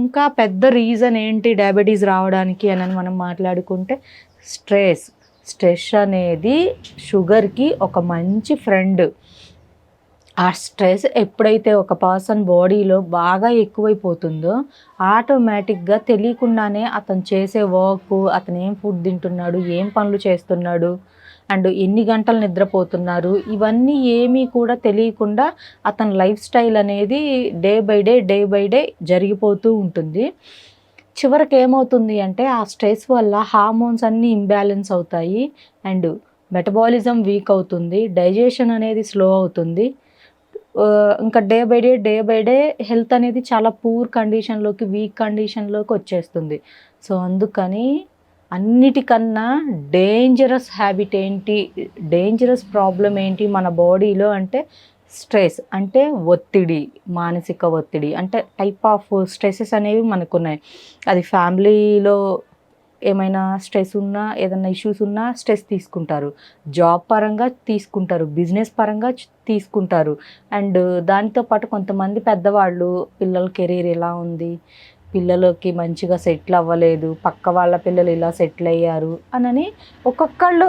ఇంకా పెద్ద రీజన్ ఏంటి డయాబెటీస్ రావడానికి అని మనం మాట్లాడుకుంటే స్ట్రెస్ అనేది షుగర్కి ఒక మంచి ఫ్రెండ్. ఆ స్ట్రెస్ ఎప్పుడైతే ఒక పర్సన్ బాడీలో బాగా ఎక్కువైపోతుందో ఆటోమేటిక్గా తెలియకుండానే అతను చేసే వర్క్, అతను ఏం ఫుడ్ తింటున్నాడు, ఏం పనులు చేస్తున్నాడు, అండ్ ఎన్ని గంటలు నిద్రపోతున్నారు, ఇవన్నీ ఏమీ కూడా తెలియకుండా అతని లైఫ్ స్టైల్ అనేది డే బై డే జరిగిపోతూ ఉంటుంది. చివరికి ఏమవుతుంది అంటే ఆ స్ట్రెస్ వల్ల హార్మోన్స్ అన్నీ ఇంబ్యాలెన్స్ అవుతాయి అండ్ మెటబాలిజం వీక్ అవుతుంది, డైజెషన్ అనేది స్లో అవుతుంది. ఇంకా డే బై డే హెల్త్ అనేది చాలా పూర్ కండిషన్లోకి, వీక్ కండిషన్లోకి వచ్చేస్తుంది. సో అందుకని అన్నిటికన్నా డేంజరస్ హ్యాబిట్ ఏంటి, డేంజరస్ ప్రాబ్లం ఏంటి మన బాడీలో అంటే స్ట్రెస్. అంటే ఒత్తిడి, మానసిక ఒత్తిడి. అంటే టైప్ ఆఫ్ స్ట్రెసెస్ అనేవి మనకున్నాయి. అది ఫ్యామిలీలో ఏమైనా స్ట్రెస్ ఉన్నా, ఏదైనా ఇష్యూస్ ఉన్నా స్ట్రెస్ తీసుకుంటారు, జాబ్ పరంగా తీసుకుంటారు, బిజినెస్ పరంగా తీసుకుంటారు. అండ్ దాంతోపాటు కొంతమంది పెద్దవాళ్ళు పిల్లల కెరీర్ ఎలా ఉంది, పిల్లలకి మంచిగా సెటిల్ అవ్వలేదు, పక్క వాళ్ళ పిల్లలు ఇలా సెటిల్ అయ్యారు అని ఒక్కొక్కళ్ళు